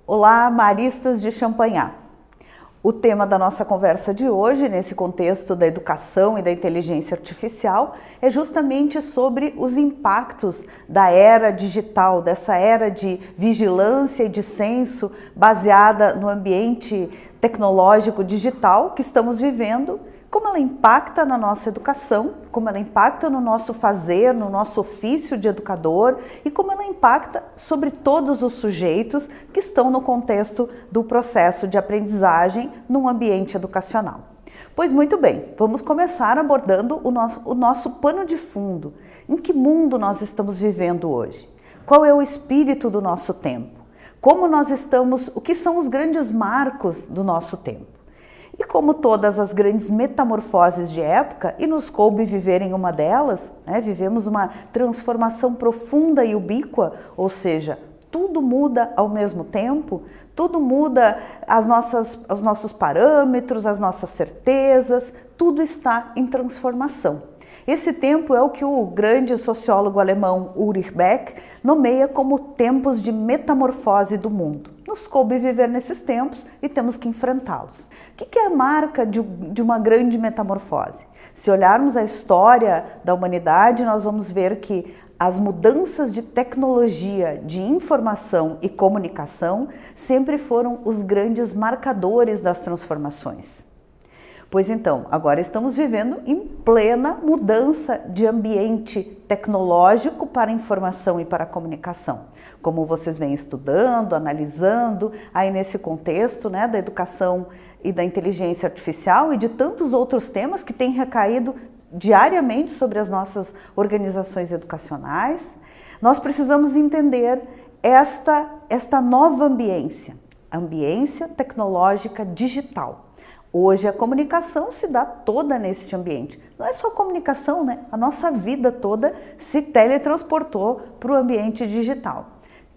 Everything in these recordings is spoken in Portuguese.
Olá, maristas de Champagnat. O tema da nossa conversa de hoje, nesse contexto da educação e da inteligência artificial, é justamente sobre os impactos da era digital, dessa era de vigilância e de censo baseada no ambiente tecnológico digital que estamos vivendo, como ela impacta na nossa educação, como ela impacta no nosso fazer, no nosso ofício de educador e como ela impacta sobre todos os sujeitos que estão no contexto do processo de aprendizagem num ambiente educacional. Pois muito bem, vamos começar abordando o nosso pano de fundo. Em que mundo nós estamos vivendo hoje? Qual é o espírito do nosso tempo? Como nós estamos, o que são os grandes marcos do nosso tempo? E como todas as grandes metamorfoses de época, e nos coube viver em uma delas, vivemos uma transformação profunda e ubíqua, ou seja, tudo muda ao mesmo tempo, tudo muda os nossos parâmetros, as nossas certezas, tudo está em transformação. Esse tempo é o que o grande sociólogo alemão Ulrich Beck nomeia como tempos de metamorfose do mundo. Nos coube viver nesses tempos e temos que enfrentá-los. O que é a marca de uma grande metamorfose? Se olharmos a história da humanidade, nós vamos ver que as mudanças de tecnologia, de informação e comunicação sempre foram os grandes marcadores das transformações. Pois então, agora estamos vivendo em plena mudança de ambiente tecnológico para a informação e para a comunicação. Como vocês vêm estudando, analisando, aí nesse contexto da educação e da inteligência artificial e de tantos outros temas que têm recaído diariamente sobre as nossas organizações educacionais, nós precisamos entender esta nova ambiência, a ambiência tecnológica digital. Hoje a comunicação se dá toda nesse ambiente. Não é só comunicação, A nossa vida toda se teletransportou para o ambiente digital.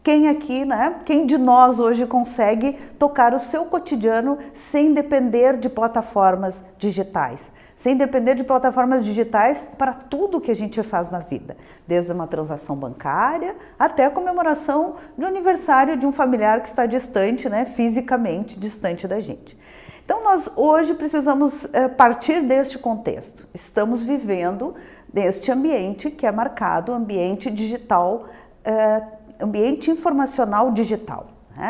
Quem aqui, Quem de nós hoje consegue tocar o seu cotidiano sem depender de plataformas digitais? Sem depender de plataformas digitais para tudo que a gente faz na vida. Desde uma transação bancária até a comemoração de um aniversário de um familiar que está distante, fisicamente distante da gente. Então, nós hoje precisamos partir deste contexto. Estamos vivendo neste ambiente que é marcado, ambiente digital, ambiente informacional digital,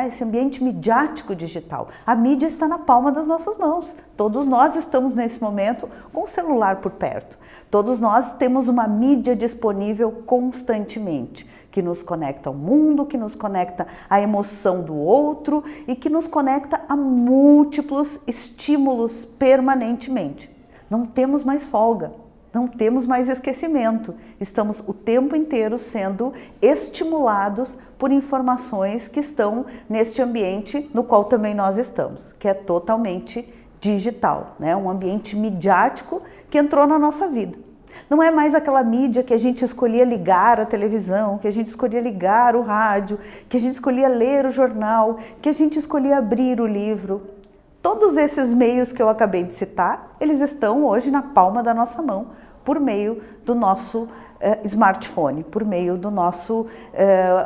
esse ambiente midiático digital. A mídia está na palma das nossas mãos. Todos nós estamos nesse momento com o celular por perto. Todos nós temos uma mídia disponível constantemente, que nos conecta ao mundo, que nos conecta à emoção do outro e que nos conecta a múltiplos estímulos permanentemente. Não temos mais folga, não temos mais esquecimento. Estamos o tempo inteiro sendo estimulados por informações que estão neste ambiente no qual também nós estamos, que é totalmente digital, um ambiente midiático que entrou na nossa vida. Não é mais aquela mídia que a gente escolhia ligar a televisão, que a gente escolhia ligar o rádio, que a gente escolhia ler o jornal, que a gente escolhia abrir o livro. Todos esses meios que eu acabei de citar, eles estão hoje na palma da nossa mão, por meio do nosso smartphone, por meio do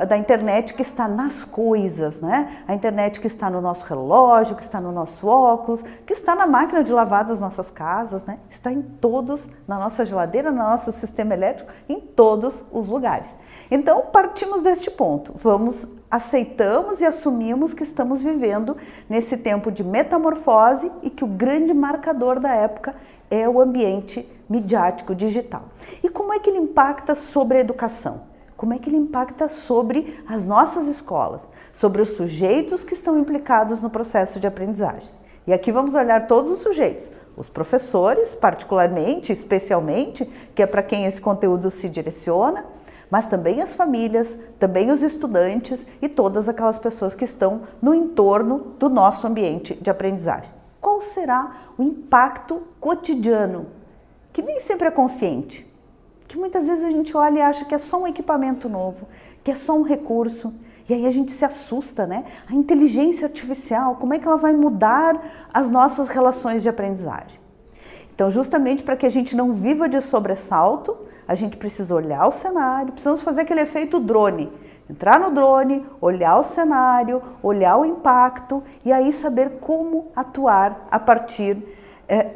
da internet que está nas coisas, A internet que está no nosso relógio, que está no nosso óculos, que está na máquina de lavar das nossas casas, Está em todos, na nossa geladeira, no nosso sistema elétrico, em todos os lugares. Então, partimos deste ponto, aceitamos e assumimos que estamos vivendo nesse tempo de metamorfose e que o grande marcador da época é o ambiente midiático digital. E como é que ele impacta sobre a educação? Como é que ele impacta sobre as nossas escolas? Sobre os sujeitos que estão implicados no processo de aprendizagem. E aqui vamos olhar todos os sujeitos. Os professores, particularmente, especialmente, que é para quem esse conteúdo se direciona, mas também as famílias, também os estudantes e todas aquelas pessoas que estão no entorno do nosso ambiente de aprendizagem. Qual será o impacto cotidiano, que nem sempre é consciente, que muitas vezes a gente olha e acha que é só um equipamento novo, que é só um recurso, e aí a gente se assusta, A inteligência artificial, como é que ela vai mudar as nossas relações de aprendizagem? Então, justamente para que a gente não viva de sobressalto, a gente precisa olhar o cenário, precisamos fazer aquele efeito drone. Entrar no drone, olhar o cenário, olhar o impacto e aí saber como atuar a partir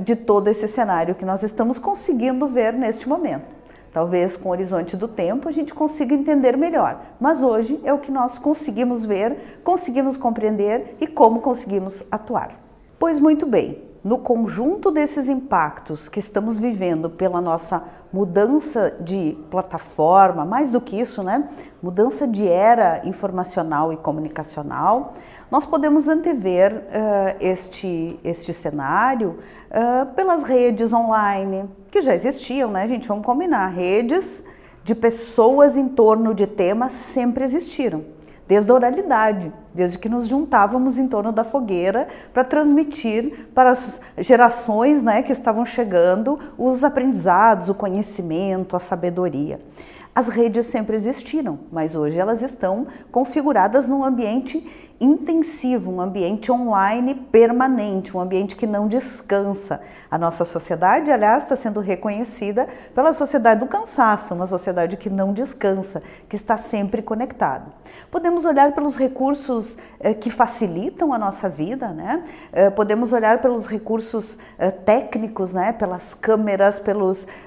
de todo esse cenário que nós estamos conseguindo ver neste momento. Talvez com o horizonte do tempo a gente consiga entender melhor, mas hoje é o que nós conseguimos ver, conseguimos compreender e como conseguimos atuar. Pois muito bem, no conjunto desses impactos que estamos vivendo pela nossa mudança de plataforma, mais do que isso, né? Mudança de era informacional e comunicacional, nós podemos antever este cenário pelas redes online, que já existiam, né, gente? Vamos combinar, redes de pessoas em torno de temas sempre existiram. Desde a oralidade, desde que nos juntávamos em torno da fogueira para transmitir para as gerações, né, que estavam chegando os aprendizados, o conhecimento, a sabedoria. As redes sempre existiram, mas hoje elas estão configuradas num ambiente intensivo, um ambiente online permanente, um ambiente que não descansa. A nossa sociedade, aliás, está sendo reconhecida pela sociedade do cansaço, uma sociedade que não descansa, que está sempre conectada. Podemos olhar pelos recursos que facilitam a nossa vida, né? Podemos olhar pelos recursos técnicos, né? Pelas câmeras,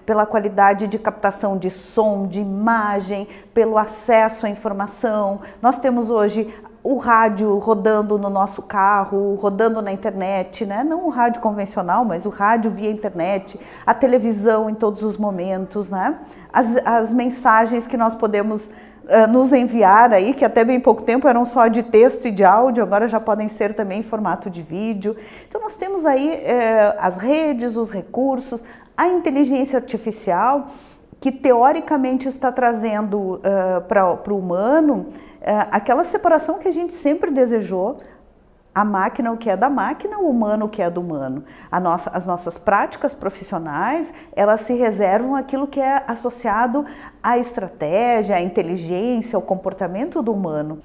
pela qualidade de captação de som, de imagem, pelo acesso à informação. Nós temos hoje o rádio rodando no nosso carro, rodando na internet, né? Não o rádio convencional, mas o rádio via internet, a televisão em todos os momentos, né? As mensagens que nós podemos nos enviar aí, que até bem pouco tempo eram só de texto e de áudio, agora já podem ser também em formato de vídeo. Então nós temos aí as redes, os recursos, a inteligência artificial, que teoricamente está trazendo para o humano aquela separação que a gente sempre desejou, a máquina o que é da máquina, o humano o que é do humano. As nossas práticas profissionais, elas se reservam aquilo que é associado à estratégia, à inteligência, ao comportamento do humano.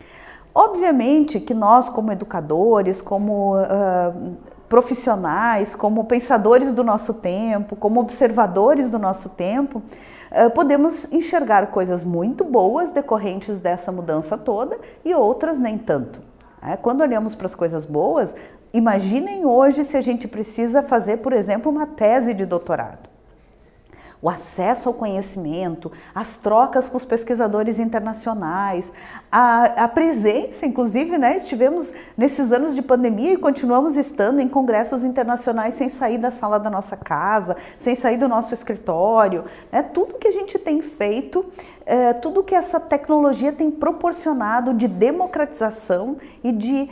Obviamente que nós, como educadores, como profissionais, como pensadores do nosso tempo, como observadores do nosso tempo, podemos enxergar coisas muito boas decorrentes dessa mudança toda e outras nem tanto. Quando olhamos para as coisas boas, imaginem hoje se a gente precisa fazer, por exemplo, uma tese de doutorado. O acesso ao conhecimento, as trocas com os pesquisadores internacionais, a presença, inclusive, né, estivemos nesses anos de pandemia e continuamos estando em congressos internacionais sem sair da sala da nossa casa, sem sair do nosso escritório, né, tudo que a gente tem feito, tudo que essa tecnologia tem proporcionado de democratização e de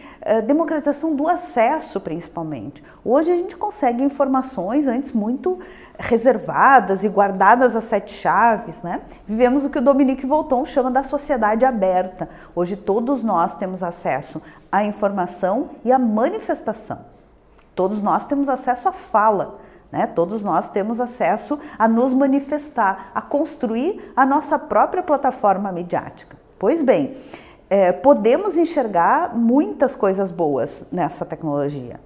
democratização do acesso, principalmente. Hoje a gente consegue informações antes muito reservadas e guardadas a 7 chaves, né? Vivemos o que o Dominique Volton chama da sociedade aberta. Hoje todos nós temos acesso à informação e à manifestação. Todos nós temos acesso à fala, né? Todos nós temos acesso a nos manifestar, a construir a nossa própria plataforma midiática. Pois bem, podemos enxergar muitas coisas boas nessa tecnologia.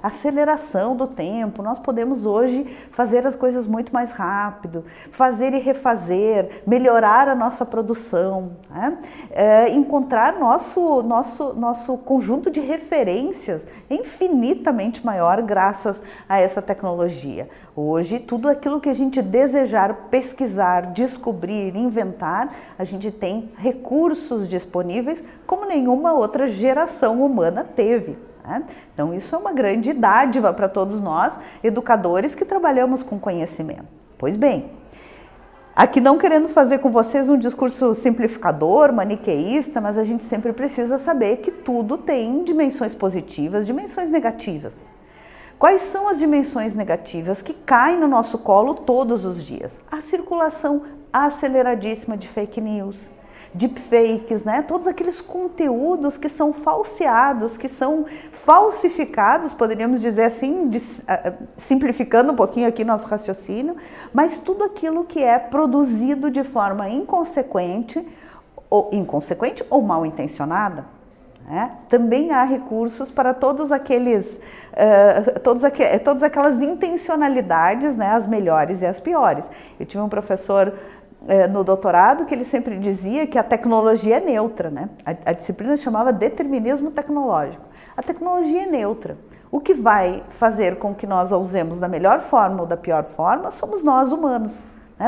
Aceleração do tempo, nós podemos hoje fazer as coisas muito mais rápido, fazer e refazer, melhorar a nossa produção, encontrar nosso conjunto de referências infinitamente maior graças a essa tecnologia. Hoje, tudo aquilo que a gente desejar pesquisar, descobrir, inventar, a gente tem recursos disponíveis como nenhuma outra geração humana teve. Então isso é uma grande dádiva para todos nós, educadores que trabalhamos com conhecimento. Pois bem, aqui não querendo fazer com vocês um discurso simplificador, maniqueísta, mas a gente sempre precisa saber que tudo tem dimensões positivas, dimensões negativas. Quais são as dimensões negativas que caem no nosso colo todos os dias? A circulação aceleradíssima de fake news, deepfakes, né? Todos aqueles conteúdos que são falseados, que são falsificados, poderíamos dizer assim, simplificando um pouquinho aqui nosso raciocínio, mas tudo aquilo que é produzido de forma inconsequente ou mal intencionada. Também há recursos para todas aquelas intencionalidades, né, as melhores e as piores. Eu tive um professor no doutorado que ele sempre dizia que a tecnologia é neutra, né? A disciplina chamava determinismo tecnológico. A tecnologia é neutra. O que vai fazer com que nós a usemos da melhor forma ou da pior forma somos nós humanos.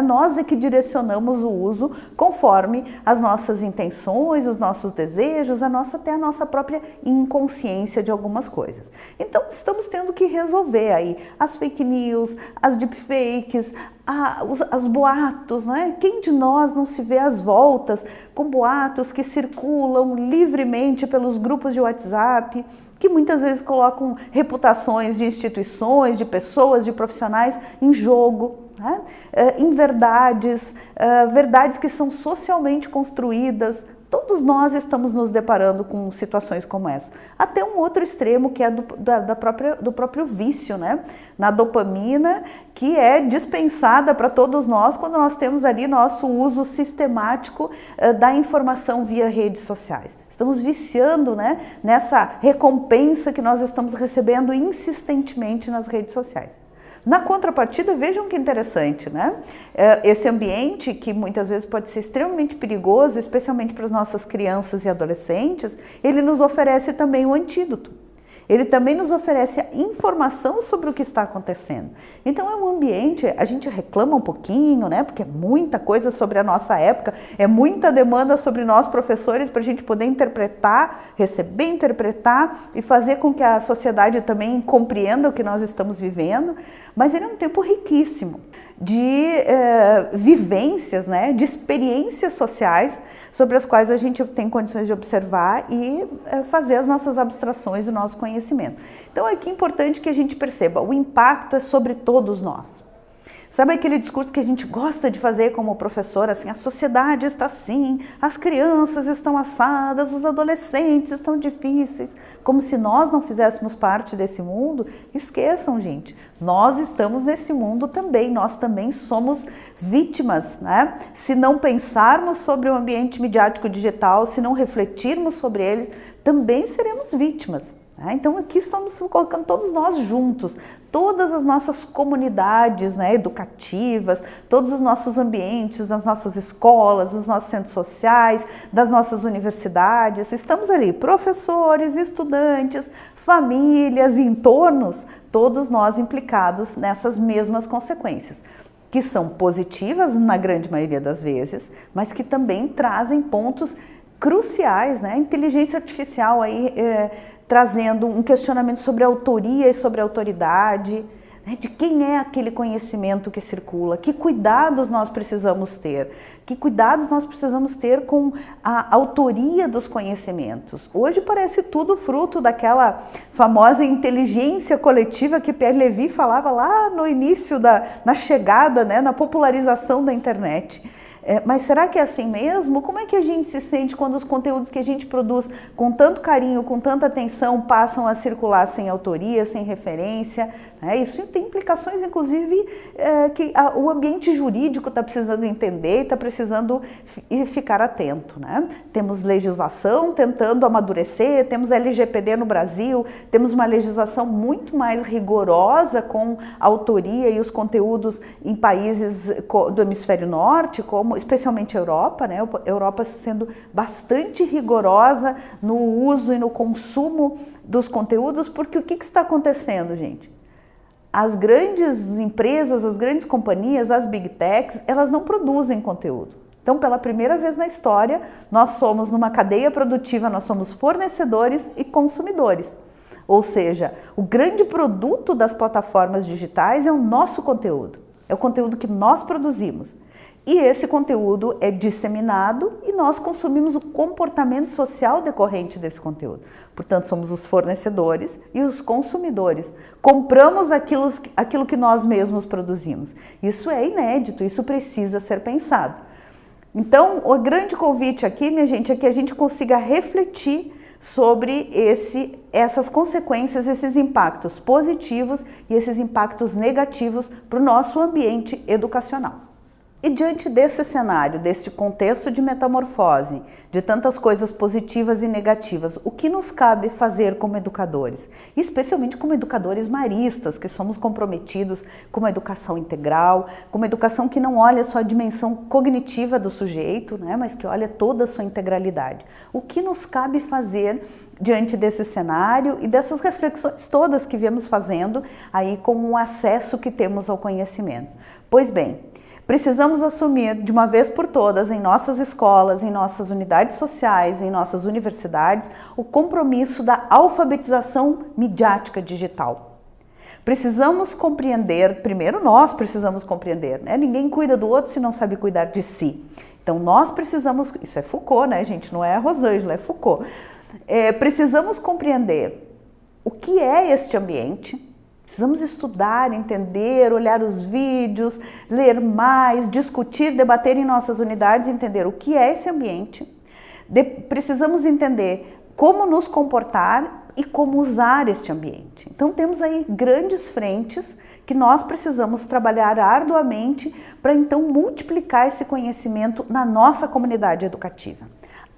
Nós é que direcionamos o uso conforme as nossas intenções, os nossos desejos, até a nossa própria inconsciência de algumas coisas. Então, estamos tendo que resolver aí as fake news, as deepfakes, os boatos, né? Quem de nós não se vê às voltas com boatos que circulam livremente pelos grupos de WhatsApp, que muitas vezes colocam reputações de instituições, de pessoas, de profissionais em jogo, né? Verdades que são socialmente construídas. Todos nós estamos nos deparando com situações como essa. Até um outro extremo que é do próprio vício, né? Na dopamina, que é dispensada para todos nós quando nós temos ali nosso uso sistemático da informação via redes sociais. Estamos viciando, né, nessa recompensa que nós estamos recebendo insistentemente nas redes sociais. Na contrapartida, vejam que interessante, né? Esse ambiente que muitas vezes pode ser extremamente perigoso, especialmente para as nossas crianças e adolescentes, ele nos oferece também um antídoto. Ele também nos oferece informação sobre o que está acontecendo. Então é um ambiente, a gente reclama um pouquinho, né? Porque é muita coisa sobre a nossa época, é muita demanda sobre nós professores para a gente poder interpretar, receber, interpretar e fazer com que a sociedade também compreenda o que nós estamos vivendo. Mas ele é um tempo riquíssimo de vivências, né? De experiências sociais sobre as quais a gente tem condições de observar e fazer as nossas abstrações do nosso conhecimento. Então é importante que a gente perceba, o impacto é sobre todos nós. Sabe aquele discurso que a gente gosta de fazer como professor, assim, a sociedade está assim, as crianças estão assadas, os adolescentes estão difíceis, como se nós não fizéssemos parte desse mundo? Esqueçam, gente, nós estamos nesse mundo também, nós também somos vítimas, né? Se não pensarmos sobre o ambiente midiático digital, se não refletirmos sobre ele, também seremos vítimas. Então aqui estamos colocando todos nós juntos, todas as nossas comunidades, né, educativas, todos os nossos ambientes, das nossas escolas, dos nossos centros sociais, das nossas universidades, estamos ali, professores, estudantes, famílias, entornos, todos nós implicados nessas mesmas consequências, que são positivas na grande maioria das vezes, mas que também trazem pontos cruciais, né? A inteligência artificial aí trazendo um questionamento sobre a autoria e sobre a autoridade, né? De quem é aquele conhecimento que circula, que cuidados nós precisamos ter, que cuidados nós precisamos ter com a autoria dos conhecimentos. Hoje parece tudo fruto daquela famosa inteligência coletiva que Pierre Levy falava lá no início na chegada, né? Na popularização da internet. Mas será que é assim mesmo? Como é que a gente se sente quando os conteúdos que a gente produz com tanto carinho, com tanta atenção, passam a circular sem autoria, sem referência? Isso tem implicações, inclusive, que o ambiente jurídico está precisando entender, está precisando ficar atento, né? Temos legislação tentando amadurecer, temos LGPD no Brasil, temos uma legislação muito mais rigorosa com a autoria e os conteúdos em países do hemisfério norte, como especialmente a Europa, né? A Europa sendo bastante rigorosa no uso e no consumo dos conteúdos, porque o que está acontecendo, gente? As grandes empresas, as grandes companhias, as big techs, elas não produzem conteúdo. Então, pela primeira vez na história, nós somos numa cadeia produtiva, nós somos fornecedores e consumidores. Ou seja, o grande produto das plataformas digitais é o nosso conteúdo, é o conteúdo que nós produzimos. E esse conteúdo é disseminado e nós consumimos o comportamento social decorrente desse conteúdo. Portanto, somos os fornecedores e os consumidores. Compramos aquilo que nós mesmos produzimos. Isso é inédito, isso precisa ser pensado. Então, o grande convite aqui, minha gente, é que a gente consiga refletir sobre essas consequências, esses impactos positivos e esses impactos negativos para o nosso ambiente educacional. E diante desse cenário, desse contexto de metamorfose, de tantas coisas positivas e negativas, o que nos cabe fazer como educadores? E especialmente como educadores maristas, que somos comprometidos com uma educação integral, com uma educação que não olha só a dimensão cognitiva do sujeito, né, mas que olha toda a sua integralidade. O que nos cabe fazer diante desse cenário e dessas reflexões todas que viemos fazendo aí com o acesso que temos ao conhecimento? Pois bem, precisamos assumir de uma vez por todas em nossas escolas, em nossas unidades sociais, em nossas universidades, o compromisso da alfabetização midiática digital. Precisamos compreender, primeiro nós precisamos compreender, né? Ninguém cuida do outro se não sabe cuidar de si. Então nós precisamos, isso é Foucault, né, gente? Não é Rosângela, é Foucault. Precisamos compreender o que é este ambiente. Precisamos estudar, entender, olhar os vídeos, ler mais, discutir, debater em nossas unidades, entender o que é esse ambiente. Precisamos entender como nos comportar e como usar este ambiente. Então temos aí grandes frentes que nós precisamos trabalhar arduamente para então multiplicar esse conhecimento na nossa comunidade educativa.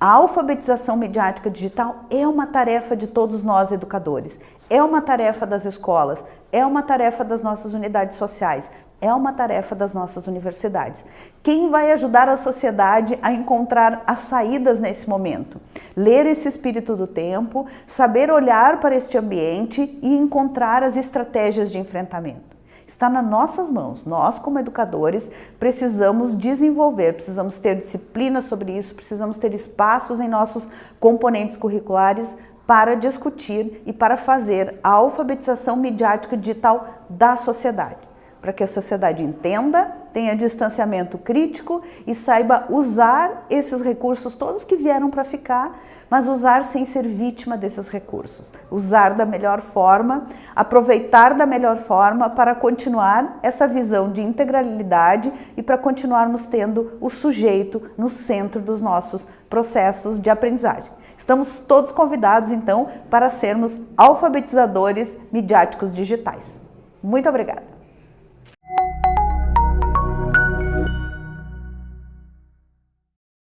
A alfabetização midiática digital é uma tarefa de todos nós educadores, é uma tarefa das escolas, é uma tarefa das nossas unidades sociais, é uma tarefa das nossas universidades. Quem vai ajudar a sociedade a encontrar as saídas nesse momento? Ler esse espírito do tempo, saber olhar para este ambiente e encontrar as estratégias de enfrentamento. Está nas nossas mãos. Nós, como educadores, precisamos desenvolver, precisamos ter disciplina sobre isso, precisamos ter espaços em nossos componentes curriculares para discutir e para fazer a alfabetização midiática digital da sociedade, para que a sociedade entenda, tenha distanciamento crítico e saiba usar esses recursos todos que vieram para ficar, mas usar sem ser vítima desses recursos. Usar da melhor forma, aproveitar da melhor forma para continuar essa visão de integralidade e para continuarmos tendo o sujeito no centro dos nossos processos de aprendizagem. Estamos todos convidados, então, para sermos alfabetizadores midiáticos digitais. Muito obrigada!